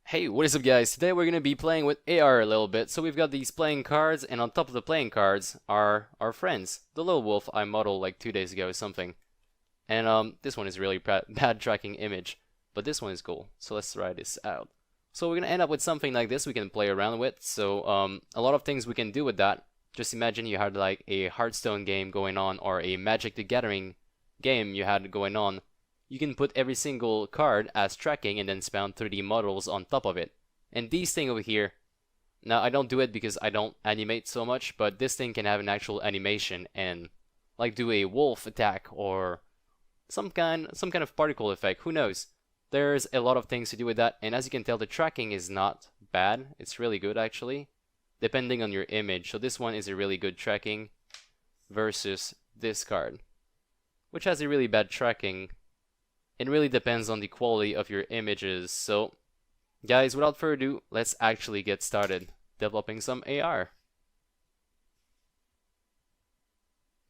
Hey, what is up guys? Today we're gonna be playing with AR a little bit. So we've got these playing cards, and on top of the playing cards are our friends. The little wolf I modeled like 2 days ago or something. And this one is really bad tracking image, but this one is cool. So let's try this out. So we're gonna end up with something like this we can play around with. So a lot of things we can do with that. Just imagine you had like a Hearthstone game going on, or a Magic the Gathering game you had going on. You can put every single card as tracking and then spawn 3D models on top of it. And these thing over here, now I don't do it because I don't animate so much, but this thing can have an actual animation and like do a wolf attack or some kind of particle effect, who knows. There's a lot of things to do with that, and as you can tell the tracking is not bad. It's really good actually, depending on your image. So this one is a really good tracking versus this card, which has a really bad tracking. It really depends on the quality of your images. So, guys, without further ado, let's actually get started developing some AR.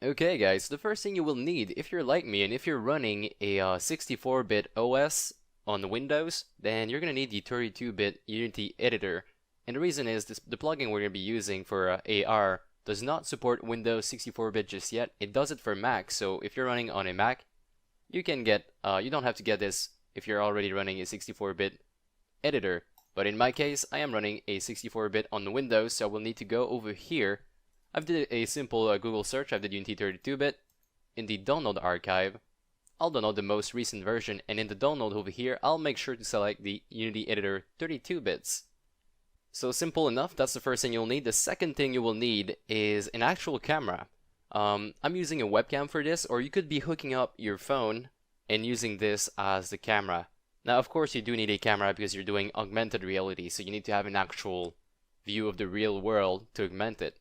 Okay, guys, the first thing you will need, if you're like me and if you're running a 64-bit OS on the Windows, then you're going to need the 32-bit Unity editor. And the reason is the plugin we're going to be using for AR does not support Windows 64-bit just yet. It does it for Mac, so if you're running on a Mac, you can get, you don't have to get this if you're already running a 64-bit editor. But in my case, I am running a 64-bit on the Windows, so I will need to go over here. I've did a simple Google search. I've did Unity 32-bit. In the download archive, I'll download the most recent version, and in the download over here, I'll make sure to select the Unity editor 32 bits. So simple enough, that's the first thing you'll need. The second thing you will need is an actual camera. I'm using a webcam for this, or you could be hooking up your phone and using this as the camera. Now, of course, you do need a camera because you're doing augmented reality, so you need to have an actual view of the real world to augment it.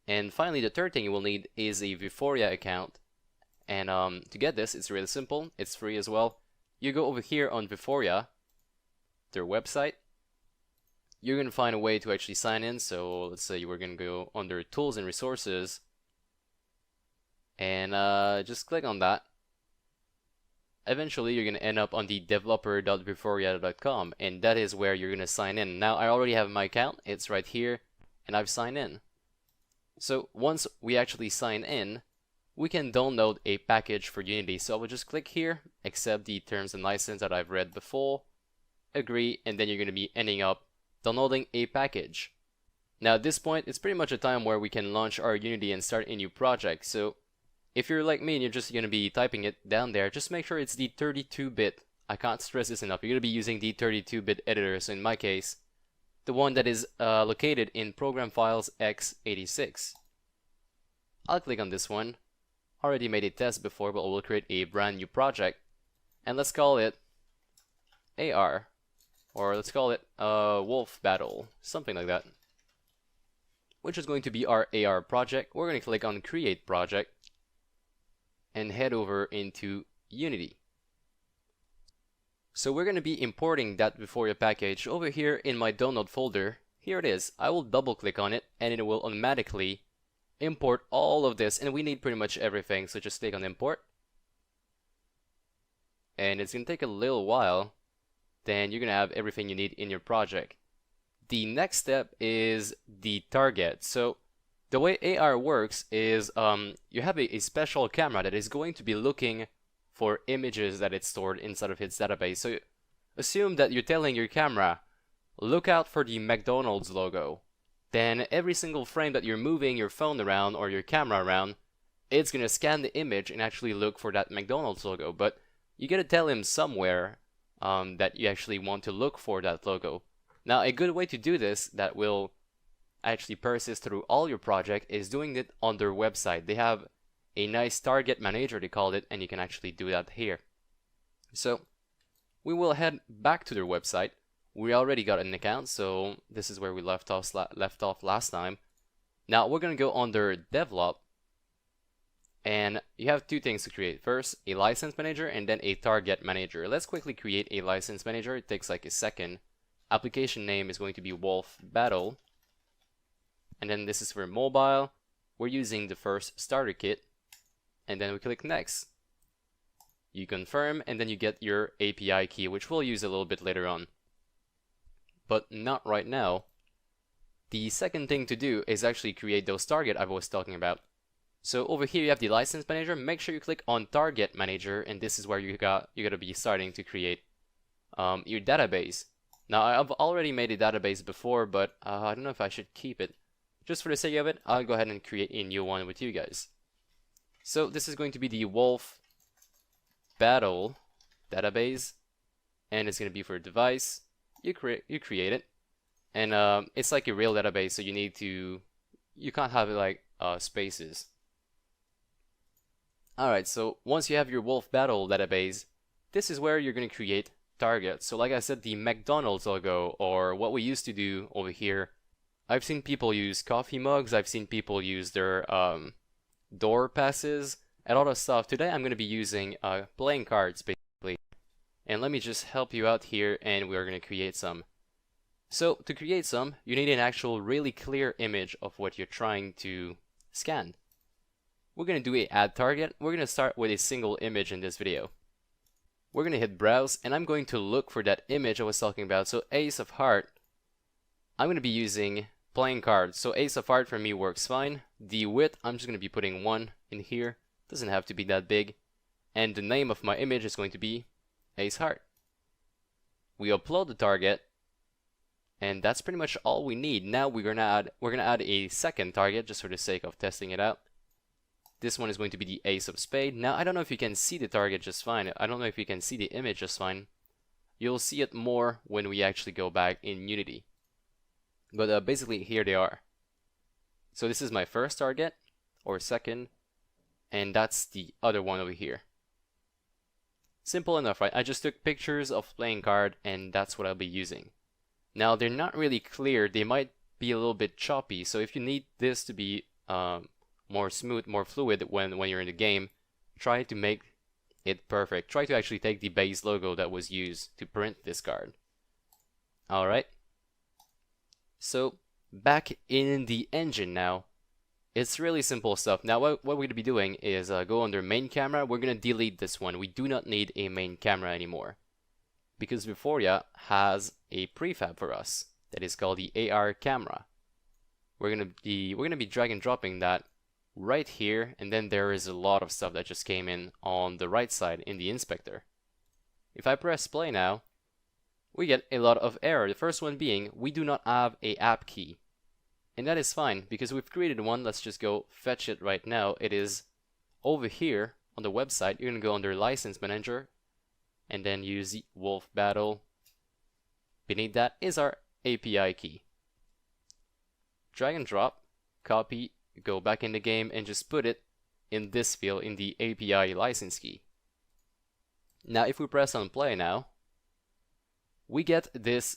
And finally, the third thing you will need is a Vuforia account. And to get this, it's really simple. It's free as well. You go over here on Vuforia, their website. You're going to find a way to actually sign in. So let's say you were going to go under Tools and Resources. And just click on that. Eventually you're going to end up on the developer.vuforia.com, and that is where you're going to sign in. Now I already have my account, it's right here, and I've signed in. So once we actually sign in, we can download a package for Unity. So I will just click here, accept the terms and license that I've read before, agree, and then you're going to be ending up downloading a package. Now at this point, it's pretty much a time where we can launch our Unity and start a new project. So if you're like me and you're just going to be typing it down there, just make sure it's the 32-bit. I can't stress this enough. You're going to be using the 32-bit editor. So in my case, the one that is located in Program Files x86. I'll click on this one. Already made a test before, but we'll create a brand new project. And let's call it AR. Or let's call it Wolf Battle. Something like that. Which is going to be our AR project. We're going to click on Create Project and head over into Unity. So we're going to be importing that Vuforia package over here in my download folder. Here it is. I will double click on it and it will automatically import all of this, and we need pretty much everything, so just click on import. And it's going to take a little while. Then you're going to have everything you need in your project. The next step is the target. So the way AR works is you have a special camera that is going to be looking for images that it's stored inside of its database. So assume that you're telling your camera, look out for the McDonald's logo. Then every single frame that you're moving your phone around or your camera around, it's going to scan the image and actually look for that McDonald's logo. But you got to tell him somewhere that you actually want to look for that logo. Now, a good way to do this that will actually persist through all your project is doing it on their website. They have a nice target manager, they call it, and you can actually do that here. So we will head back to their website. We already got an account, so this is where we left off last time. Now we're going to go under Develop, and you have two things to create. First, a license manager, and then a target manager. Let's quickly create a license manager. It takes like a second. Application name is going to be Wolf Battle. And then this is for mobile. We're using the first starter kit. And then we click next. You confirm, and then you get your API key, which we'll use a little bit later on. but not right now. The second thing to do is actually create those target I was talking about. So over here you have the license manager. Make sure you click on target manager, and this is where you gotta be starting to create your database. Now I've already made a database before, but I don't know if I should keep it. Just for the sake of it, I'll go ahead and create a new one with you guys. So this is going to be the Wolf Battle database, and it's going to be for device. You create it, and it's like a real database, so you can't have like spaces. Alright, so once you have your Wolf Battle database, this is where you're going to create targets. So like I said, the McDonald's logo, or what we used to do over here. I've seen people use coffee mugs, I've seen people use their door passes, and all that stuff. Today I'm going to be using playing cards basically. And let me just help you out here, and we're going to create some. So to create some, you need an actual really clear image of what you're trying to scan. We're going to do a add target. We're going to start with a single image in this video. We're going to hit browse, and I'm going to look for that image I was talking about. So ace of heart, I'm going to be using playing cards. So ace of heart for me works fine. The width, I'm just going to be putting 1 in here. Doesn't have to be that big. And the name of my image is going to be ace heart. We upload the target, and that's pretty much all we need. Now we're gonna add a second target just for the sake of testing it out. This one is going to be the ace of spade. Now I don't know if you can see the target just fine. I don't know if you can see the image just fine. You'll see it more when we actually go back in Unity. But basically here they are. So this is my first target, or second, and that's the other one over here. Simple enough, right? I just took pictures of playing card, and that's what I'll be using. Now they're not really clear, they might be a little bit choppy, so if you need this to be more smooth, more fluid when you're in the game, try to make it perfect. Try to actually take the base logo that was used to print this card. Alright. So back in the engine now. It's really simple stuff. Now what we're going to be doing is go under main camera. We're going to delete this one. We do not need a main camera anymore, because Vuforia has a prefab for us that is called the AR camera. We're going to be drag and dropping that right here, and then there is a lot of stuff that just came in on the right side in the inspector. If I press play now, we get a lot of error. The first one being we do not have a app key. And that is fine, because we've created one. Let's just go fetch it right now. It is over here on the website. You're going to go under License Manager, and then use the Wolf Battle. Beneath that is our API key. Drag and drop, copy, go back in the game, and just put it in this field in the API license key. Now if we press on play now, we get this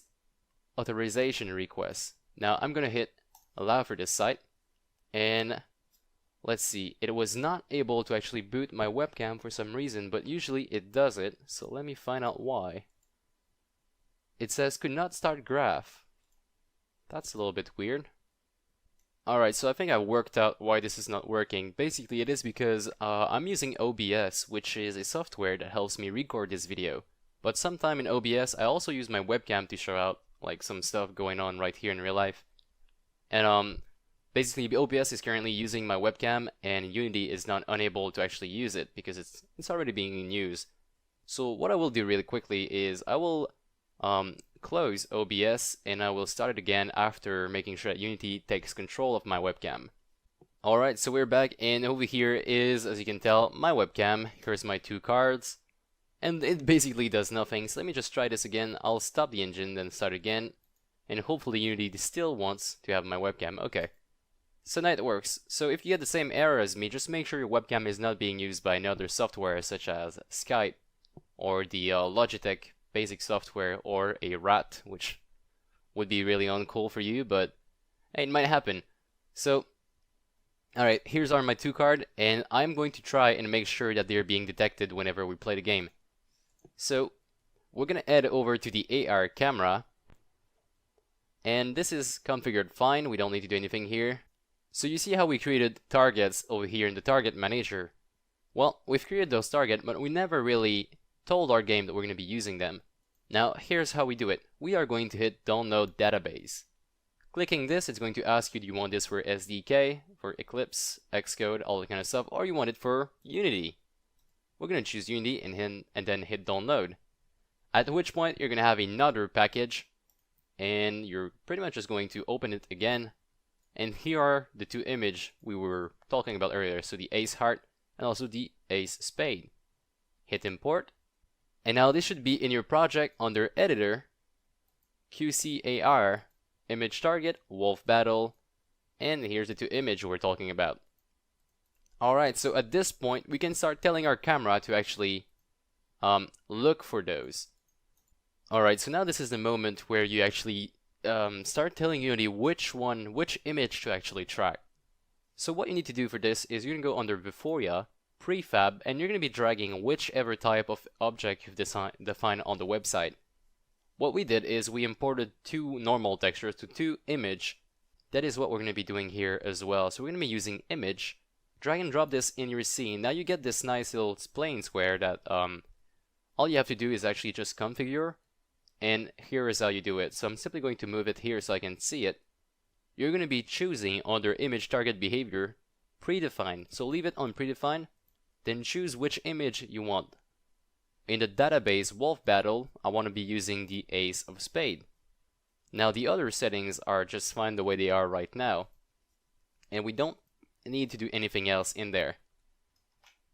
authorization request. Now I'm going to hit allow for this site, and let's see, it was not able to actually boot my webcam for some reason, but usually it does it, so let me find out why. It says could not start graph. That's a little bit weird. Alright, so I think I worked out why this is not working. Basically it is because I'm using OBS, which is a software that helps me record this video. But sometime in OBS I also use my webcam to show out like some stuff going on right here in real life. And basically OBS is currently using my webcam, and Unity is not unable to actually use it because it's already being in use. So what I will do really quickly is I will close OBS, and I will start it again after making sure that Unity takes control of my webcam. Alright, so we're back, and over here is, as you can tell, my webcam. Here's my two cards, and it basically does nothing. So let me just try this again. I'll stop the engine, then start again. And hopefully Unity still wants to have my webcam. Okay. So now it works. So if you get the same error as me, just make sure your webcam is not being used by another software such as Skype or the Logitech basic software, or a rat, which would be really uncool for you, but hey, it might happen. So, alright, here's my two card, and I'm going to try and make sure that they're being detected whenever we play the game. So, we're gonna head over to the AR camera, and this is configured fine. We don't need to do anything here. So you see how we created targets over here in the target manager. Well, we've created those targets, but we never really told our game that we're going to be using them. Now here's how we do it. We are going to hit download database. Clicking this, it's going to ask you, do you want this for SDK, for Eclipse, Xcode, all that kind of stuff, or you want it for Unity. We're going to choose Unity and then hit download. At which point you're going to have another package, and you're pretty much just going to open it again. And here are the two images we were talking about earlier, so the ace heart and also the ace spade. Hit import, and now this should be in your project under editor, QCAR, image target, wolf battle, and here's the two images we're talking about. Alright, so at this point we can start telling our camera to actually look for those. Alright, so now this is the moment where you actually start telling Unity which image to actually track. So what you need to do for this is you're going to go under Vuforia, Prefab, and you're going to be dragging whichever type of object you've defined on the website. What we did is we imported two normal textures to two image. That is what we're going to be doing here as well. So we're going to be using image, drag and drop this in your scene. Now you get this nice little plane square that all you have to do is actually just configure, and here is how you do it. So I'm simply going to move it here so I can see it. You're going to be choosing under image target behavior, predefined. So leave it on predefined, then choose which image you want. In the database wolf battle, I want to be using the ace of spade. Now the other settings are just fine the way they are right now, and we don't need to do anything else in there.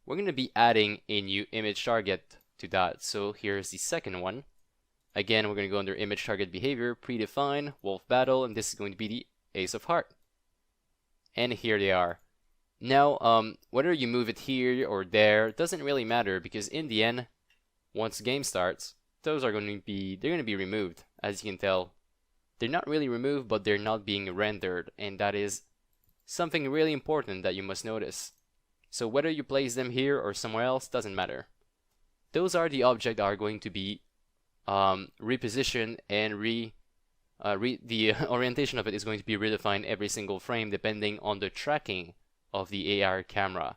We're going to be adding a new image target to that. So here's the second one. Again, we're going to go under image target behavior, predefine, wolf battle, and this is going to be the ace of heart. And here they are. Now, whether you move it here or there doesn't really matter, because in the end, once the game starts, those are going to be removed. As you can tell, they're not really removed, but they're not being rendered, and that is something really important that you must notice. So whether you place them here or somewhere else doesn't matter. Those are the objects that are going to be repositioned, and the orientation of it is going to be redefined every single frame depending on the tracking of the AR camera.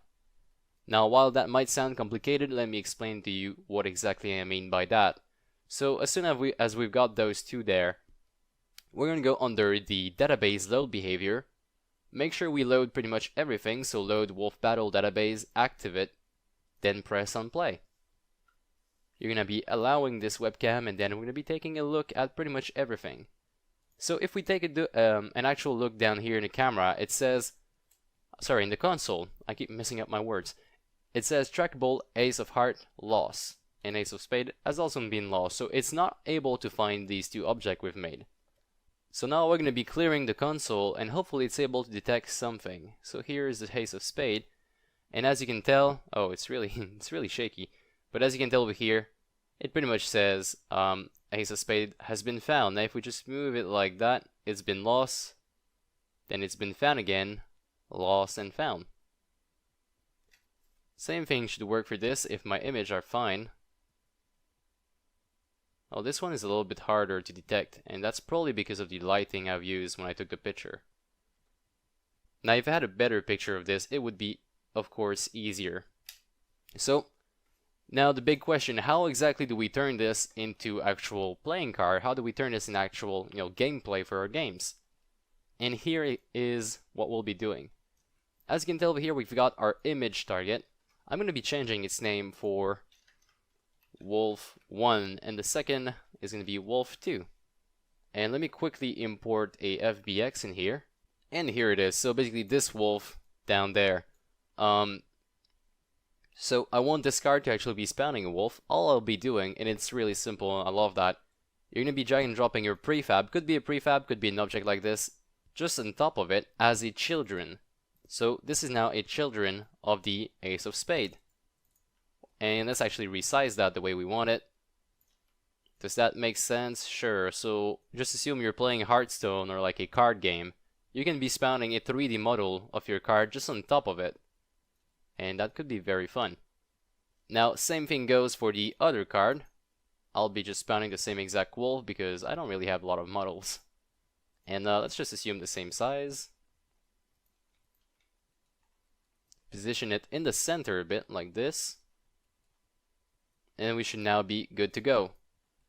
Now, while that might sound complicated, let me explain to you what exactly I mean by that. So as soon as we've got those two there, we're going to go under the database load behavior. Make sure we load pretty much everything, so load wolf battle database, active it, then press on play. You're going to be allowing this webcam, and then we're going to be taking a look at pretty much everything. So if we take an actual look down here in the camera, it says, sorry, in the console, I keep messing up my words. It says trackable ace of heart loss, and ace of spade has also been lost, so it's not able to find these two objects we've made. So now we're going to be clearing the console, and hopefully it's able to detect something. So here is the ace of spade, and as you can tell, oh, it's really shaky. But as you can tell over here, it pretty much says ace of spade has been found. Now if we just move it like that, it's been lost, then it's been found again, lost and found. Same thing should work for this if my image are fine. Oh, this one is a little bit harder to detect, and that's probably because of the lighting I've used when I took the picture. Now if I had a better picture of this, it would be, of course, easier. So now the big question, how exactly do we turn this into actual playing card? How do we turn this in actual, gameplay for our games? And here is what we'll be doing. As you can tell over here, we've got our image target. I'm going to be changing its name for Wolf1, and the second is going to be Wolf2. And let me quickly import a FBX in here. And here it is. So basically this wolf down there. So I want this card to actually be spawning a wolf. All I'll be doing, and it's really simple, I love that, you're going to be drag and dropping your prefab. Could be a prefab, could be an object like this, just on top of it as a children. So this is now a children of the ace of spade. And let's actually resize that the way we want it. Does that make sense? Sure. So just assume you're playing Hearthstone or like a card game. You can be spawning a 3D model of your card just on top of it. And that could be very fun. Now, same thing goes for the other card. I'll be just spawning the same exact wolf because I don't really have a lot of models. And let's just assume the same size. Position it in the center a bit like this. And we should now be good to go.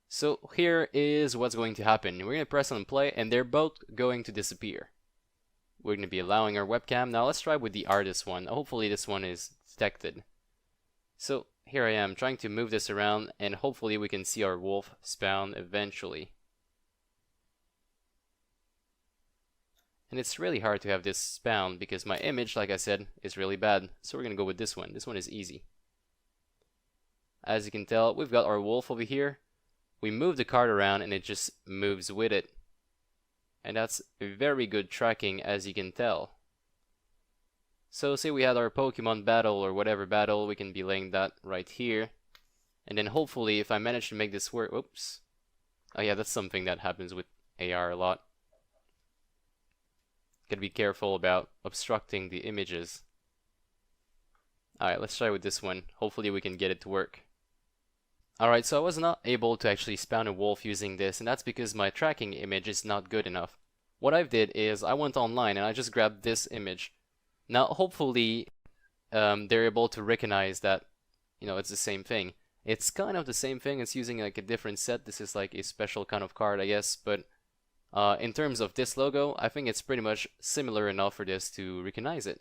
So here is what's going to happen. We're going to press on play and they're both going to disappear. We're going to be allowing our webcam. Now let's try with the artist one. Hopefully this one is detected. So here I am trying to move this around and hopefully we can see our wolf spawn eventually. And it's really hard to have this spawn because my image, like I said, is really bad. So we're going to go with this one. This one is easy. As you can tell, we've got our wolf over here. We move the card around and it just moves with it. And that's very good tracking, as you can tell. So say we had our Pokemon battle or whatever battle, we can be laying that right here. And then hopefully if I manage to make this work, oops. Oh yeah, that's something that happens with AR a lot. Gotta be careful about obstructing the images. Alright, let's try with this one. Hopefully we can get it to work. Alright, so I was not able to actually spawn a wolf using this, and that's because my tracking image is not good enough. What I did is I went online and I just grabbed this image. Now hopefully they're able to recognize that, you know, it's the same thing. It's kind of the same thing, it's using like a different set. This is like a special kind of card, I guess, but in terms of this logo, I think it's pretty much similar enough for this to recognize it.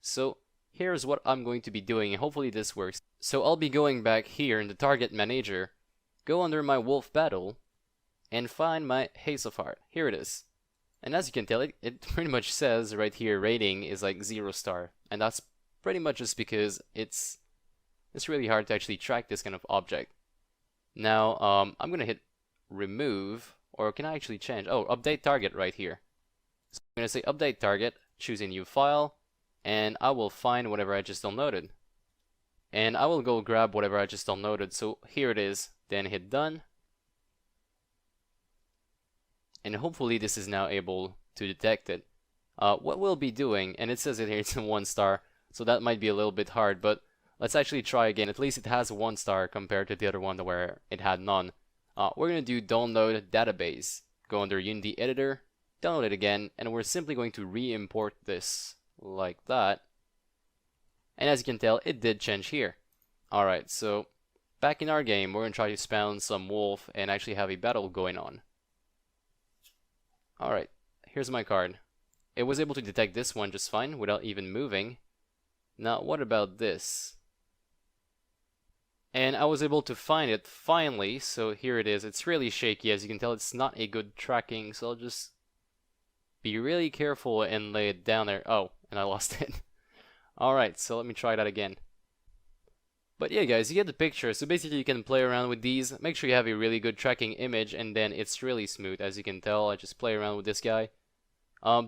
So here's what I'm going to be doing, and hopefully this works. So I'll be going back here in the target manager, go under my wolf battle, and find my Haze of Heart. Here it is. And as you can tell, it pretty much says right here rating is like 0 star. And that's pretty much just because it's really hard to actually track this kind of object. Now I'm gonna hit remove, or can I actually change? Oh, update target right here. So I'm gonna say update target, choose a new file, and I will find whatever I just downloaded. And I will go grab whatever I just downloaded. So here it is. Then hit done. And hopefully this is now able to detect it. What we'll be doing, and it says it here, it's a 1 star, so that might be a little bit hard, but let's actually try again. At least it has 1 star compared to the other one where it had none. We're going to do download database. Go under Unity editor, download it again, and we're simply going to re-import this like that. And as you can tell, it did change here. Alright, so back in our game, we're going to try to spawn some wolf and actually have a battle going on. Alright, here's my card. It was able to detect this one just fine without even moving. Now, what about this? And I was able to find it finally, so here it is. It's really shaky, as you can tell. It's not a good tracking, so I'll just be really careful and lay it down there. Oh, and I lost it. Alright, so let me try that again. But yeah guys, you get the picture. So basically you can play around with these. Make sure you have a really good tracking image, and then it's really smooth. As you can tell, I just play around with this guy.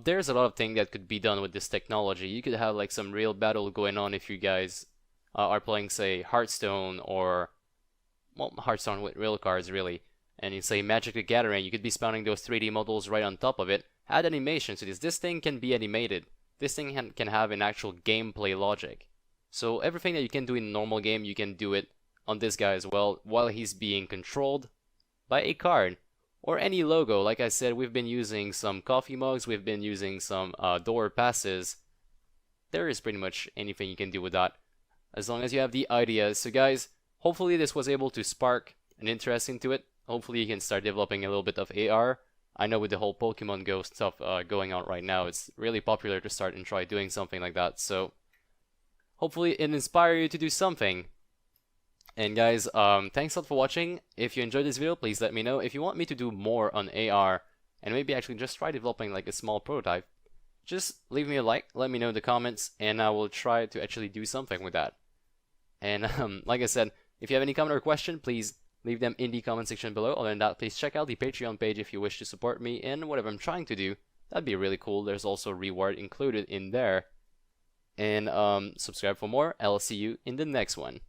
There's a lot of things that could be done with this technology. You could have like some real battle going on if you guys are playing, say, Hearthstone, or, well, Hearthstone with real cards really. And you say Magic the Gathering, you could be spawning those 3D models right on top of it. Add animation to this. This thing can be animated. This thing can have an actual gameplay logic. So everything that you can do in a normal game, you can do it on this guy as well, while he's being controlled by a card or any logo. Like I said, we've been using some coffee mugs, we've been using some door passes. There is pretty much anything you can do with that, as long as you have the ideas. So guys, hopefully this was able to spark an interest into it. Hopefully you can start developing a little bit of AR. I know with the whole Pokemon Go stuff going on right now, it's really popular to start and try doing something like that. So hopefully it inspires you to do something. And guys, thanks a lot for watching. If you enjoyed this video, please let me know. If you want me to do more on AR, and maybe actually just try developing like a small prototype, just leave me a like, let me know in the comments, and I will try to actually do something with that. And like I said, if you have any comment or question, please leave them in the comment section below. Other than that, please check out the Patreon page if you wish to support me in whatever I'm trying to do. That'd be really cool. There's also reward included in there. And subscribe for more. I'll see you in the next one.